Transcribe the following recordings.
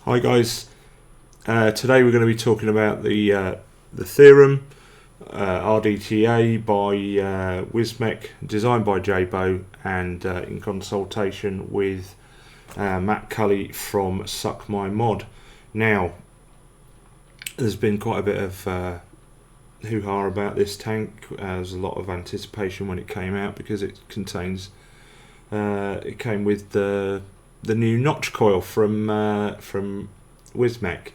Hi guys, today we're going to be talking about the Theorem RDTA by Wismec, designed by Jabo and in consultation with Matt Cully from Suck My Mod. Now, there's been quite a bit of hoo-ha about this tank. There's a lot of anticipation when it came out because it contains it came with the new notch coil from Wismec.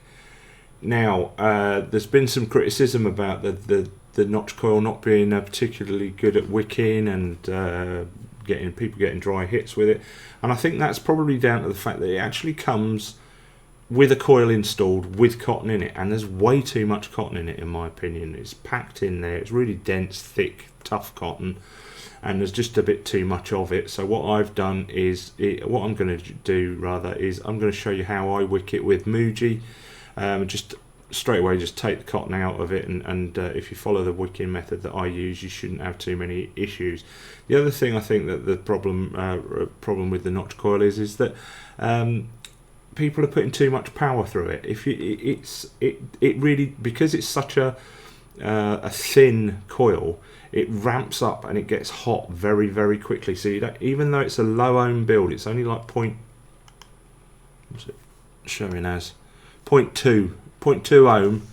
Now, there's been some criticism about the notch coil not being particularly good at wicking and getting dry hits with it, and I think that's probably down to the fact that it actually comes with a coil installed with cotton in it, and there's way too much cotton in it in my opinion. It's packed in there, it's really dense, thick, tough cotton, and there's just a bit too much of it. So what I've done is, what I'm going to do rather is I'm going to show you how I wick it with Muji. Just straight away just take the cotton out of it, and if you follow the wicking method that I use, you shouldn't have too many issues. The other thing I think that the problem with the notch coil is that people are putting too much power through it. It really, because it's such a thin coil, it ramps up and it gets hot very, very quickly. So you don't, even though it's a low ohm build, it's only like what's it showing as 0.2 ohm.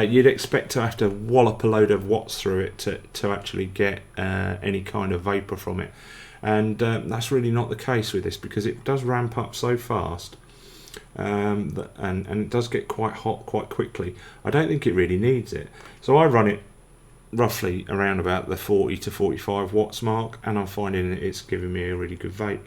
You'd expect to have to wallop a load of watts through it to actually get any kind of vapor from it, and that's really not the case with this, because it does ramp up so fast, and it does get quite hot quite quickly. I don't think it really needs it, so I run it roughly around about the 40 to 45 watts mark, and I'm finding that it's giving me a really good vape.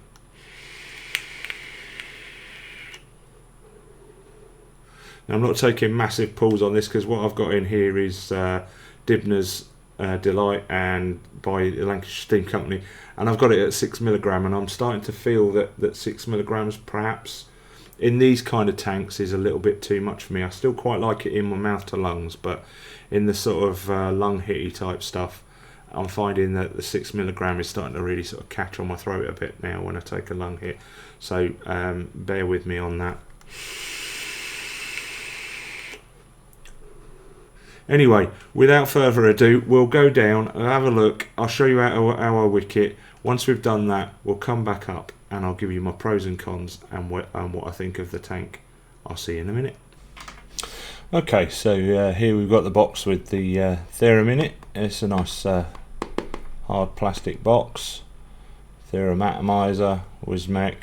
Now, I'm not taking massive pulls on this because what I've got in here is Dibner's Delight and by the Lancashire Steam Company, and I've got it at 6mg, and I'm starting to feel that 6mg perhaps in these kind of tanks is a little bit too much for me. I still quite like it in my mouth to lungs, but in the sort of lung hitty type stuff, I'm finding that the 6mg is starting to really sort of catch on my throat a bit now when I take a lung hit. So bear with me on that. Anyway, without further ado, we'll go down and have a look. I'll show you how I wick it. Once we've done that, we'll come back up and I'll give you my pros and cons and what I think of the tank. I'll see you in a minute. Okay, so here we've got the box with the Theorem in it. It's a nice hard plastic box. Theorem atomizer, Wismec,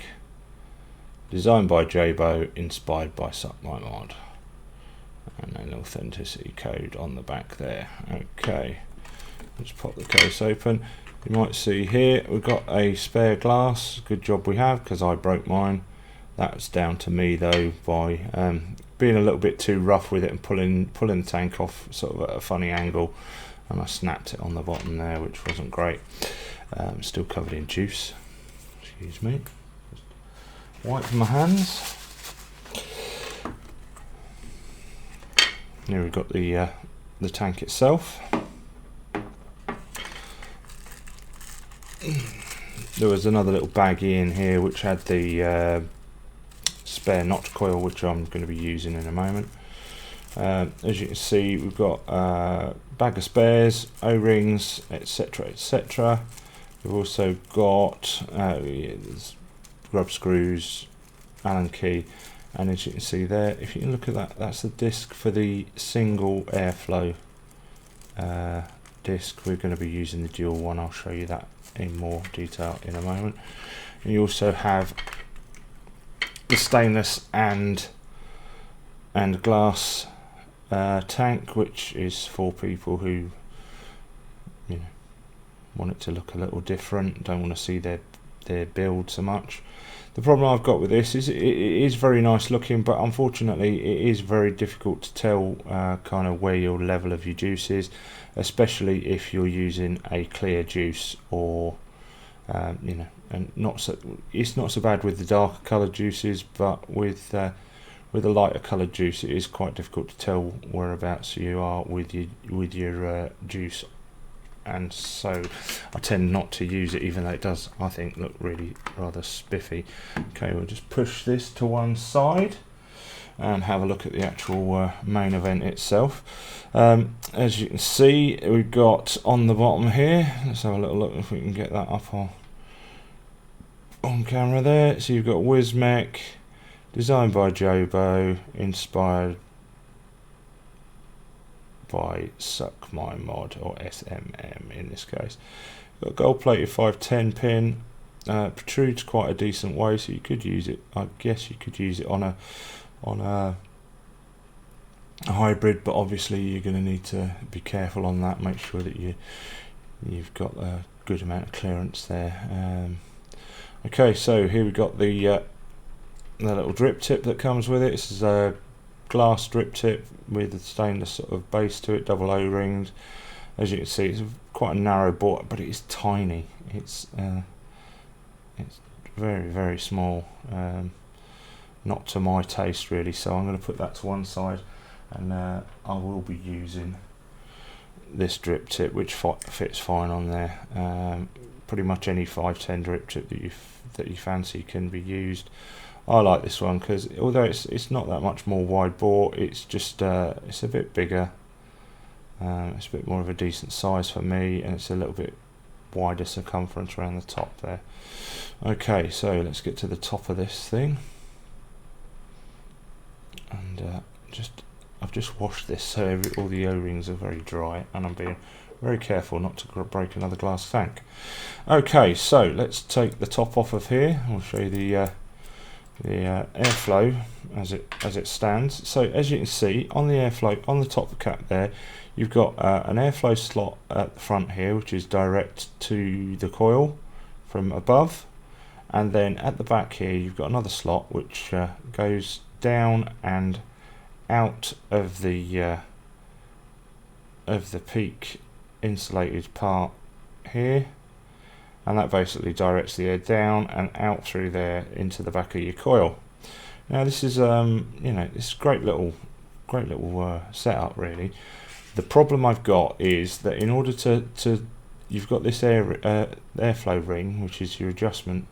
designed by Jabo, inspired by Suck My Mod, and an authenticity code on the back there. Okay, let's pop the case open. You might see here we've got a spare glass. Good job we have, because I broke mine. That's down to me though, by being a little bit too rough with it and pulling the tank off sort of at a funny angle, and I snapped it on the bottom there, which wasn't great. Still covered in juice. Excuse me. Just wipe my hands. Here we've got the tank itself. There was another little baggie in here which had the spare notch coil, which I'm going to be using in a moment. As you can see, we've got a bag of spares, O-rings, etc, etc. We've also got grub screws, Allen key, and as you can see there, if you can look at that, that's the disc for the single airflow disc. We're going to be using the dual one. I'll show you that in more detail in a moment. And you also have the stainless and glass tank, which is for people who want it to look a little different, don't want to see their build so much. The problem I've got with this is it is very nice looking, but unfortunately it is very difficult to tell kind of where your level of your juice is, especially if you're using a clear juice, or and it's not so bad with the darker coloured juices, but with a lighter coloured juice it is quite difficult to tell whereabouts you are with your juice and so I tend not to use it, even though it does, I think, look really rather spiffy. Okay, we'll just push this to one side. and have a look at the actual main event itself. As you can see, we've got on the bottom here, let's have a little look if we can get that up on camera there. So you've got Wismec, designed by Jobo, inspired by Suck My Mod, or SMM in this case. Got a gold plated 510 pin, protrudes quite a decent way, so you could use it, I guess you could use it on a hybrid, but obviously you're going to need to be careful on that, make sure that you've got a good amount of clearance there. Okay, so here we've got the little drip tip that comes with it. This is a glass drip tip with a stainless sort of base to it, double O-rings. As you can see, it's quite a narrow bore, but it is tiny. It's very, very small, not to my taste really, so I'm going to put that to one side, and I will be using this drip tip, which fits fine on there. Pretty much any 510 drip tip that you fancy can be used. I like this one because although it's not that much more wide bore, it's just it's a bit bigger. It's a bit more of a decent size for me, and it's a little bit wider circumference around the top there. Okay, so let's get to the top of this thing, and I've just washed this, so all the O-rings are very dry, and I'm being very careful not to break another glass tank. Okay, so let's take the top off of here. I'll show you the airflow as it stands. So as you can see, on the airflow on the top cap there, you've got an airflow slot at the front here, which is direct to the coil from above, and then at the back here you've got another slot which goes down and out of the peak insulated part here, and that basically directs the air down and out through there into the back of your coil. Now this is this great little setup really. The problem I've got is that in order to you've got this airflow ring, which is your adjustment,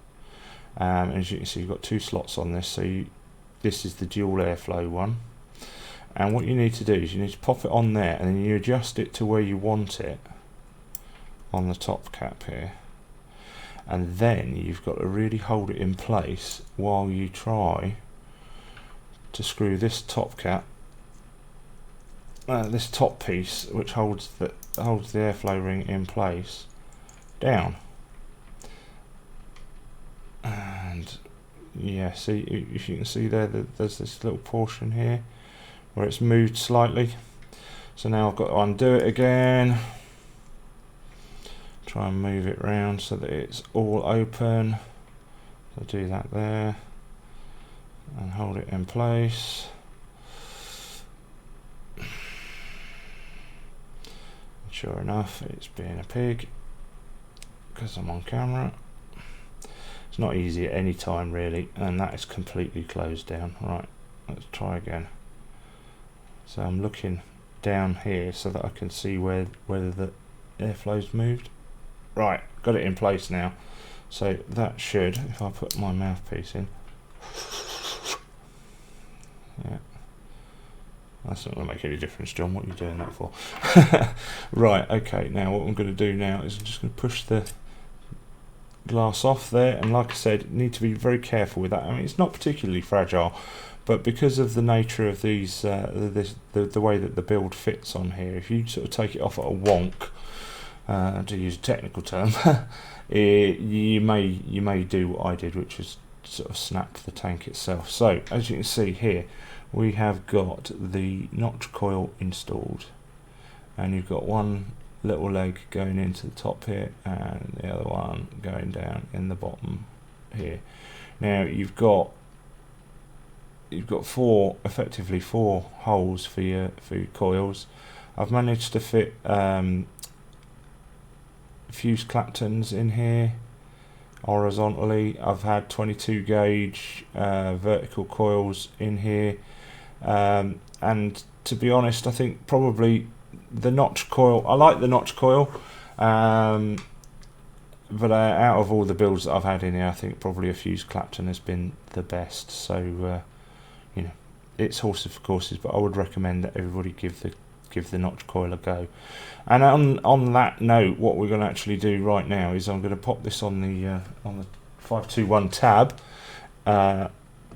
as you can see you've got two slots on this, so this is the dual airflow one, and what you need to do is you need to pop it on there, and then you adjust it to where you want it on the top cap here, and then you've got to really hold it in place while you try to screw this top cap, this top piece which holds the airflow ring in place, down. And yeah, see, if you can see there, there's this little portion here where it's moved slightly, so now I've got to undo it again, try and move it round so that it's all open. So do that there and hold it in place. Sure enough, it's being a pig because I'm on camera. It's not easy at any time really, and that is completely closed down. Right, let's try again. So I'm looking down here so that I can see whether the airflow's moved. Right, got it in place now. So that should, if I put my mouthpiece in, yeah, that's not going to make any difference, John. What are you doing that for? Right, okay, now what I'm going to do now is I'm just going to push the glass off there, and like I said, you need to be very careful with that. I mean, it's not particularly fragile, but because of the nature of these, the way that the build fits on here, if you sort of take it off at a wonk, to use a technical term, you may do what I did, which is sort of snap the tank itself. So as you can see here, we have got the notch coil installed, and you've got one little leg going into the top here and the other one going down in the bottom here. Now you've got effectively four holes for your coils. I've managed to fit fuse claptons in here horizontally. I've had 22 gauge vertical coils in here, and to be honest, I think probably the notch coil, I like the notch coil, but out of all the builds that I've had in here, I think probably a fuse clapton has been the best. So you know, it's horses for courses, but I would recommend that everybody give the notch coil a go. And on that note, what we're going to actually do right now is I'm going to pop this on the 521 tab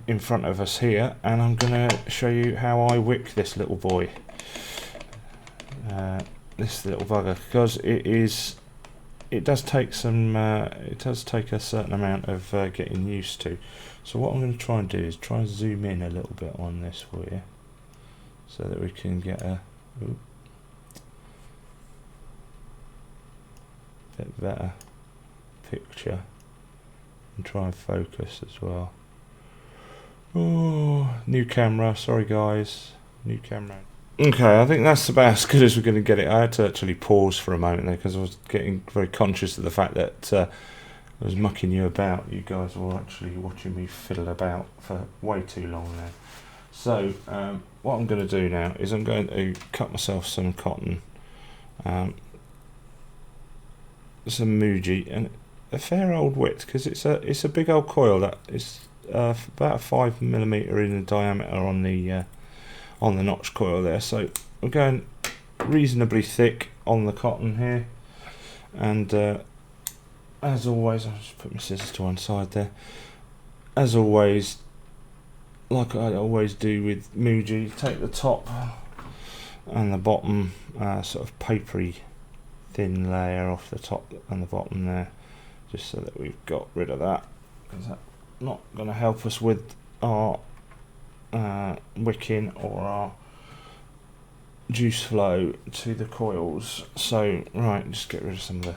in front of us here, and I'm going to show you how I wick this little boy, this little bugger, because it does take a certain amount of getting used to. So what I'm going to try and do is try and zoom in a little bit on this for you, so that we can get a bit better picture, and try and focus as well. Oh, new camera, sorry guys, new camera. Okay, I think that's about as good as we're going to get it. I had to actually pause for a moment there because I was getting very conscious of the fact that I was mucking you about. You guys were actually watching me fiddle about for way too long there. So what I'm going to do now is I'm going to cut myself some cotton, some Muji, and a fair old width, because it's a big old coil that is about 5mm in diameter on the notch coil there. So we're going reasonably thick on the cotton here, and as always, I'll just put my scissors to one side there. As always, like I always do with Muji, take the top and the bottom sort of papery thin layer off the top and the bottom there, just so that we've got rid of that, because that's not going to help us with our wicking or our juice flow to the coils. So right, just get rid of some of the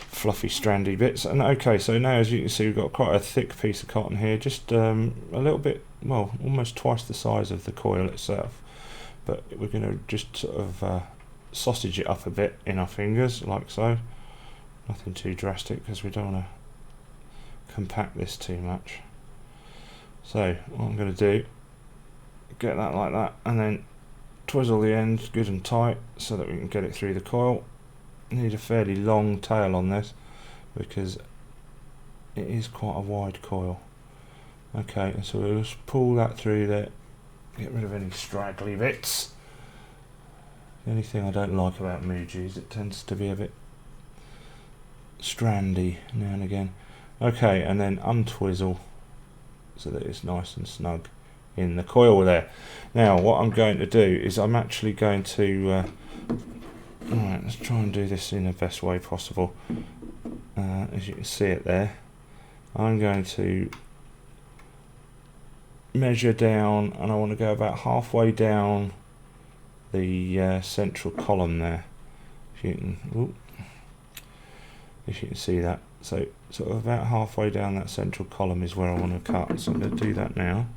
fluffy strandy bits. And okay, so now as you can see, we've got quite a thick piece of cotton here, just a little bit, well, almost twice the size of the coil itself, but we're going to just sort of sausage it up a bit in our fingers like so. Nothing too drastic, because we don't want to compact this too much. So what I'm going to do, get that like that, and then twizzle the ends good and tight so that we can get it through the coil. Need a fairly long tail on this because it is quite a wide coil. Okay, and so we'll just pull that through there, get rid of any straggly bits. The only thing I don't like about Muji is it tends to be a bit strandy now and again. Okay, and then untwizzle so that it's nice and snug in the coil there. Now what I'm going to do is I'm actually going to alright, let's try and do this in the best way possible. As you can see it there, I'm going to measure down, and I want to go about halfway down the central column there. If you can see that, so sort of about halfway down that central column is where I want to cut. So I'm going to do that now.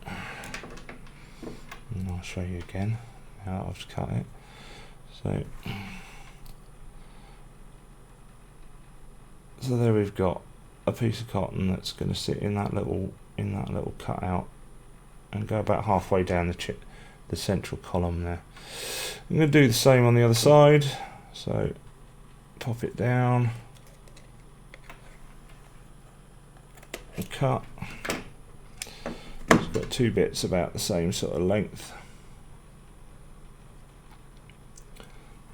And I'll show you again how I've cut it. So there we've got a piece of cotton that's going to sit in that little cutout and go about halfway down the central column there. I'm going to do the same on the other side. So pop it down and cut. It's got two bits about the same sort of length.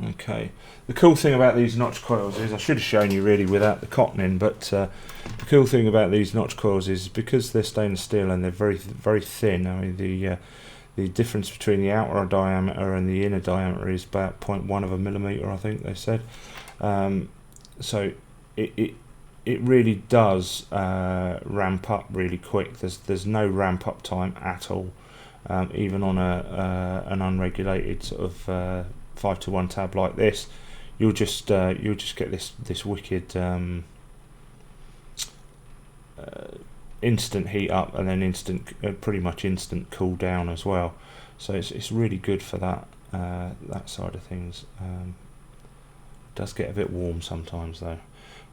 Okay, the cool thing about these notch coils is, I should have shown you really without the cotton in, but the cool thing about these notch coils is because they're stainless steel and they're very very thin. I mean the difference between the outer diameter and the inner diameter is about 0.1 of a millimeter, I think they said. So it really does ramp up really quick. There's no ramp up time at all, even on an unregulated sort of 5-to-1 tab like this. You'll just get this wicked instant heat up, and then pretty much instant cool down as well. So it's really good for that side of things. It does get a bit warm sometimes though.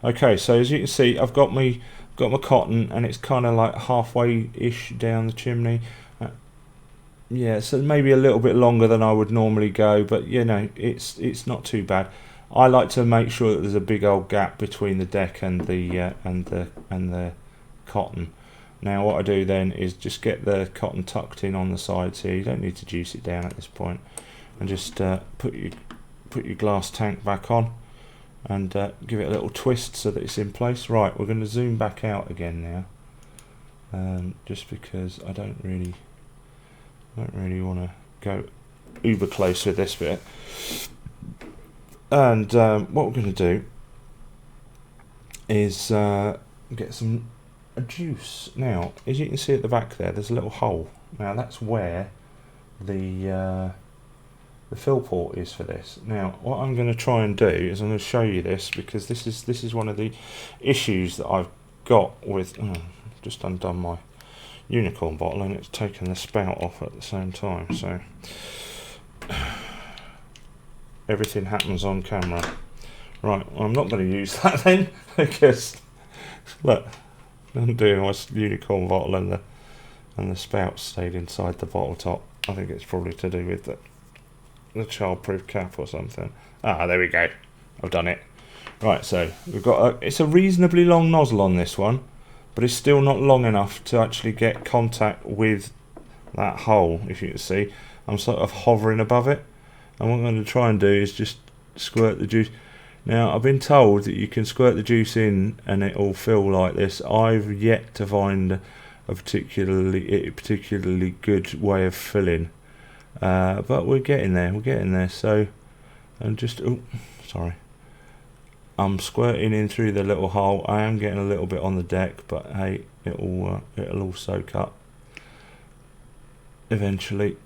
Okay, so as you can see, I've got my cotton, and it's kind of like halfway-ish down the chimney. Yeah, so maybe a little bit longer than I would normally go, but you know, it's not too bad. I like to make sure that there's a big old gap between the deck and the cotton. Now what I do then is just get the cotton tucked in on the sides here. You don't need to juice it down at this point, and just put your glass tank back on and give it a little twist so that it's in place. Right, we're going to zoom back out again now, just because I don't really want to go uber close with this bit. And what we're going to do is get some juice. Now, as you can see at the back there's a little hole. Now that's where the fill port is for this. Now what I'm going to try and do is I'm going to show you this, because this is one of the issues that I've got with just undone my unicorn bottle and it's taken the spout off at the same time, so everything happens on camera. Right, well, I'm not going to use that then, because look, I'm doing my unicorn bottle and the spout stayed inside the bottle top. I think it's probably to do with the childproof cap or something. Ah, there we go. I've done it. Right, so we've got it's a reasonably long nozzle on this one, but it's still not long enough to actually get contact with that hole. If you can see, I'm sort of hovering above it, and what I'm going to try and do is just squirt the juice. Now I've been told that you can squirt the juice in and it will fill like this. I've yet to find a particularly good way of filling, but we're getting there. So I'm just I'm squirting in through the little hole. I am getting a little bit on the deck, but hey, it'll all soak up eventually.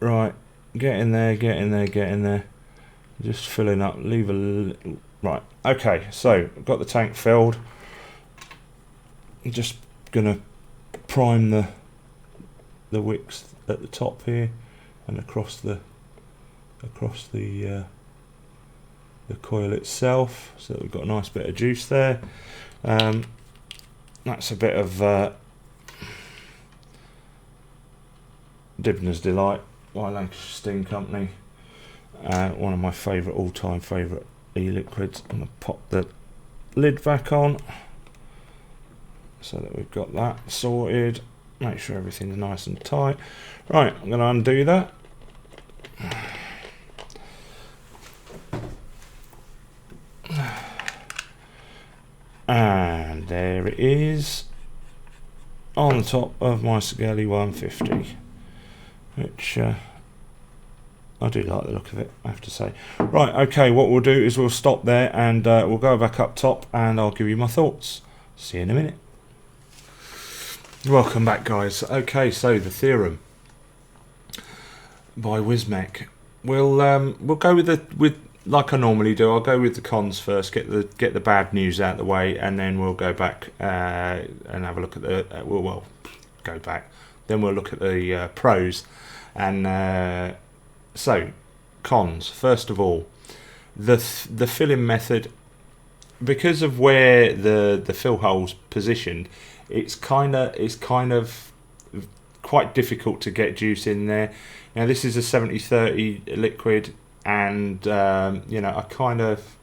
Right, getting there. Just filling up. Leave a little. Right. Okay. So I've got the tank filled. I'm just gonna prime the wicks at the top here and across the coil itself, so that we've got a nice bit of juice there. That's a bit of Dibner's Delight by Lancashire Steam Company. One of my all-time favourite e-liquids. I'm going to pop the lid back on so that we've got that sorted. Make sure everything's nice and tight. Right, I'm going to undo that. And there it is on the top of my Skelly 150, which I do like the look of it, I have to say. Right, okay, what we'll do is we'll stop there and we'll go back up top and I'll give you my thoughts. See you in a minute. Welcome back, guys. Okay, so the Theorem by Wismec. We'll go with like I normally do. I'll go with the cons first, get the bad news out of the way, and then we'll go back and have a look at the we'll go back. Then we'll look at the pros. And so cons. First of all, the filling method, because of where the fill hole's positioned, it's kind of quite difficult to get juice in there. Now this is a 70-30 liquid, and I kind of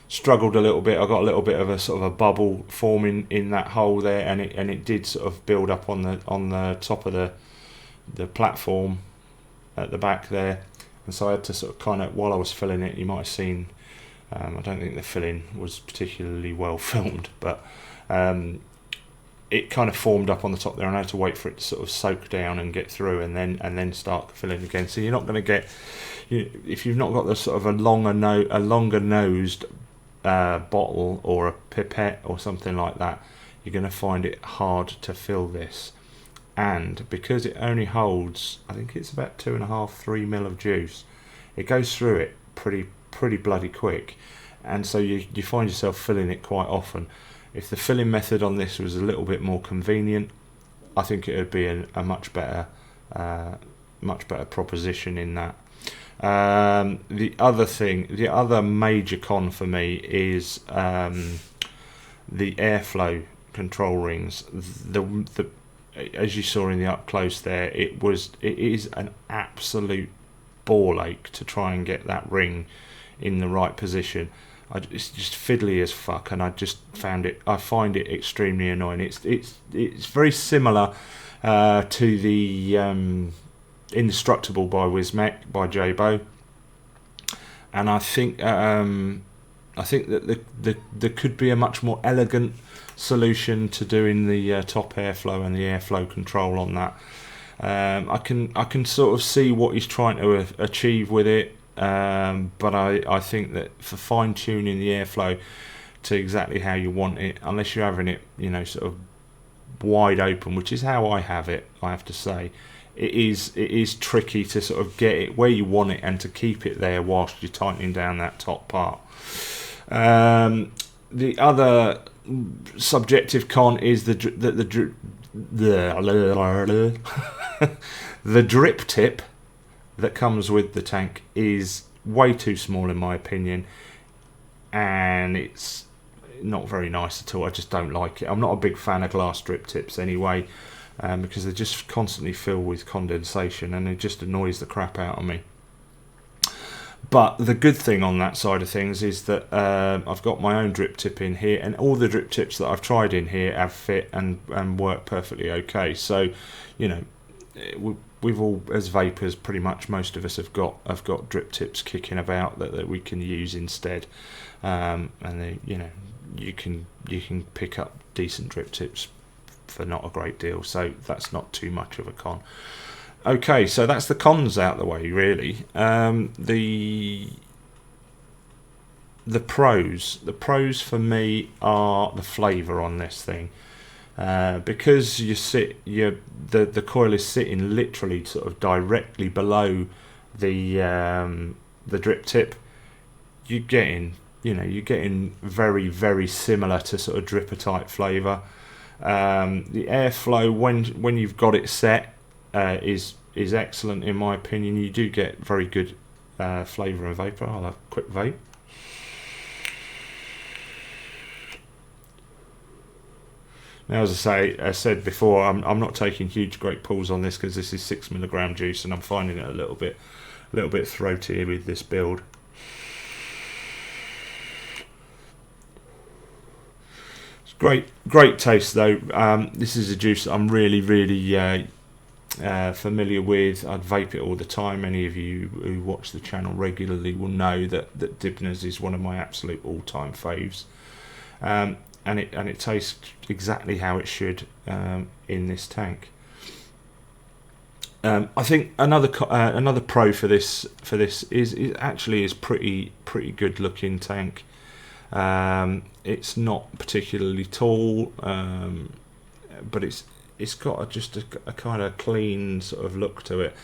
struggled a little bit. I got a little bit of a sort of a bubble forming in that hole there, and it did sort of build up on the top of the platform at the back there, and so I had to sort of kind of, while I was filling it, you might have seen, I don't think the filling was particularly well filmed, but it kind of formed up on the top there, and I had to wait for it to sort of soak down and get through, and then start filling again. So you're not going to get, if you've not got the sort of a longer nosed bottle or a pipette or something like that, you're going to find it hard to fill this. And because it only holds, I think it's about 2.5-3 mil of juice, it goes through it pretty bloody quick, and so you find yourself filling it quite often. If the filling method on this was a little bit more convenient, I think it would be a much better proposition in that. The other major con for me is the airflow control rings. As you saw in the up close there, it is an absolute ball ache to try and get that ring in the right position. it's just fiddly as fuck, and I find it extremely annoying. It's very similar to the Indestructible by Wismec by Jabo, and I think that there could be a much more elegant solution to doing the top airflow and the airflow control on that. I can sort of see what he's trying to achieve with it, but I think that for fine tuning the airflow to exactly how you want it, unless you're having it, you know, sort of wide open, which is how I have it, I have to say, it is tricky to sort of get it where you want it and to keep it there whilst you're tightening down that top part. The other subjective con is the drip tip that comes with the tank is way too small in my opinion, and it's not very nice at all. I just don't like it. I'm not a big fan of glass drip tips anyway, because they just constantly fill with condensation and it just annoys the crap out of me. But the good thing on that side of things is that I've got my own drip tip in here, and all the drip tips that I've tried in here have fit and work perfectly okay. So, you know, we've all, as vapors, pretty much most of us have got drip tips kicking about that we can use instead, and they, you know, you can pick up decent drip tips for not a great deal, so that's not too much of a con. Okay, so that's the cons out the way, really. The pros for me are the flavour on this thing, because the coil is sitting literally sort of directly below the drip tip. You're getting very, very similar to sort of dripper type flavour. The airflow when you've got it set is excellent in my opinion. You do get very good flavour and vapour. I'll have a quick vape. Now, as I said before, I'm not taking huge great pulls on this because this is 6 mg juice, and I'm finding it a little bit throaty with this build. Great taste though. This is a juice that I'm really familiar with. I'd vape it all the time. Many of you who watch the channel regularly will know that Dibner's is one of my absolute all-time faves, and it tastes exactly how it should in this tank. I think another pro for this is actually pretty good looking tank. It's not particularly tall, but it's got just a kind of clean sort of look to it.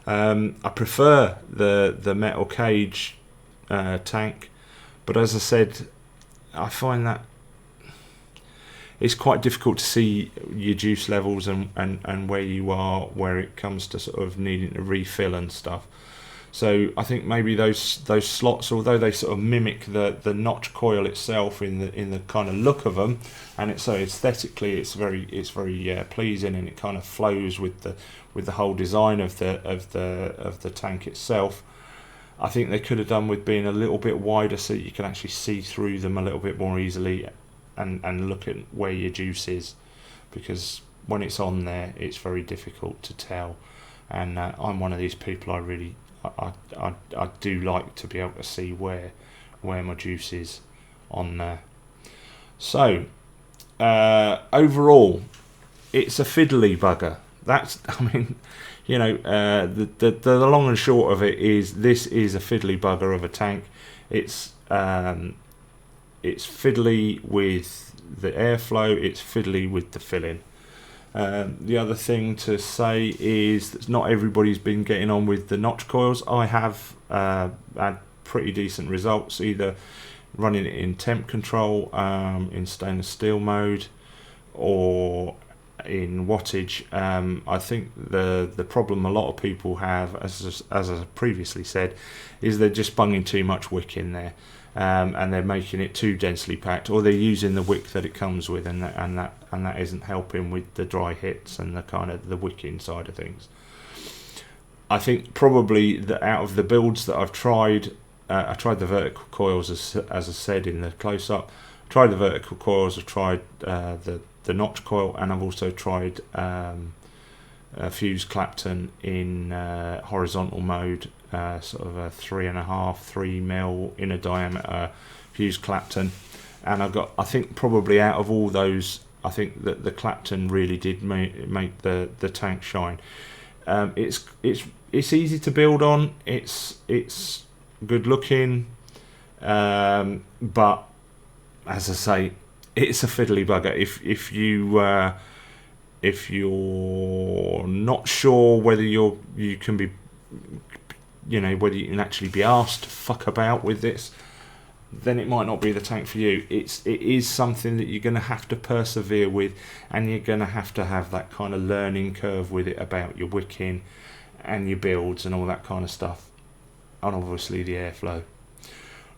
I prefer the metal cage tank, but as I said, I find that it's quite difficult to see your juice levels and where you are, where it comes to sort of needing to refill and stuff. So I think maybe those slots, although they sort of mimic the notch coil itself in the kind of look of them, and so aesthetically it's very pleasing, and it kind of flows with the whole design of the tank itself. I think they could have done with being a little bit wider so you can actually see through them a little bit more easily and look at where your juice is, because when it's on there it's very difficult to tell, and I'm one of these people. I do like to be able to see where my juice is on there. So overall, it's a fiddly bugger. That's, I mean, you know, the long and short of it is this is a fiddly bugger of a tank. It's fiddly with the airflow. It's fiddly with the filling. The other thing to say is that not everybody's been getting on with the notch coils. I have had pretty decent results, either running it in temp control, in stainless steel mode, or in wattage. I think the problem a lot of people have, as I previously said, is they're just bunging too much wick in there. And they're making it too densely packed, or they're using the wick that it comes with, and that isn't helping with the dry hits and the kind of the wicking side of things. I think probably that out of the builds that I've tried, I tried the vertical coils as I said in the close-up. Tried the vertical coils. I've tried the notch coil, and I've also tried fused Clapton in horizontal mode, sort of a 3.5-3 mil inner diameter fused Clapton. And I think probably out of all those, I think that the Clapton really did make the tank shine. It's easy to build on. It's good looking, but as I say, it's a fiddly bugger. If you're not sure whether you can be, whether you can actually be asked to fuck about with this, then it might not be the tank for you. It is something that you're going to have to persevere with, and you're going to have that kind of learning curve with it about your wicking and your builds and all that kind of stuff, and obviously the airflow.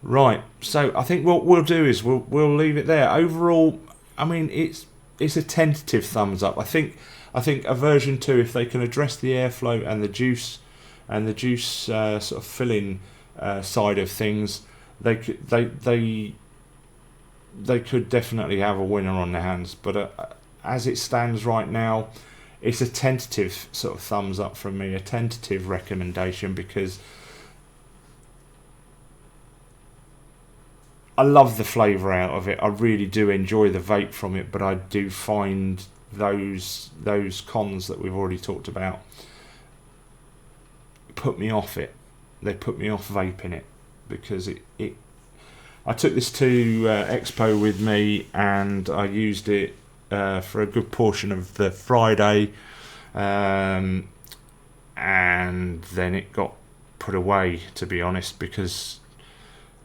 Right, so I think what we'll do is we'll leave it there. Overall, I mean, it's a tentative thumbs up. I think a version 2, if they can address the airflow and the juice sort of filling side of things, they could definitely have a winner on their hands. But as it stands right now, it's a tentative sort of thumbs up from me, a tentative recommendation, because I love the flavour out of it. I really do enjoy the vape from it, but I do find those cons that we've already talked about put me off it. They put me off vaping it, because I took this to Expo with me, and I used it for a good portion of the Friday, and then it got put away, to be honest, because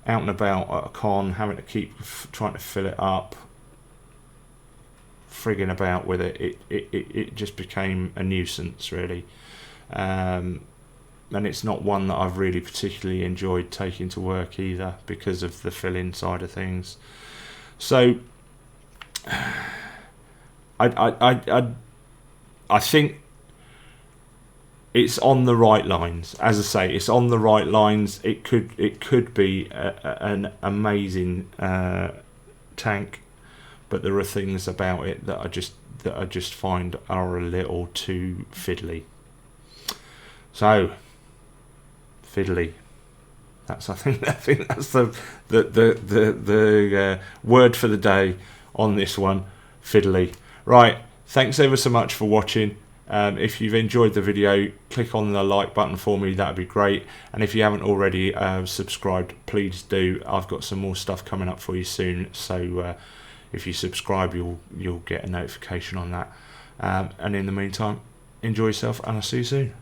out and about at a con, having to keep trying to fill it up, frigging about with it just became a nuisance, really. And it's not one that I've really particularly enjoyed taking to work either, because of the fill-in side of things. So I think it's on the right lines. As I say, it's on the right lines. It could be an amazing tank, but there are things about it that I just find are a little too fiddly. So fiddly. I think that's the word for the day on this one. Fiddly. Right. Thanks ever so much for watching. If you've enjoyed the video, click on the like button for me, that'd be great. And if you haven't already subscribed, please do. I've got some more stuff coming up for you soon, so if you subscribe, you'll get a notification on that. And in the meantime, enjoy yourself, and I'll see you soon.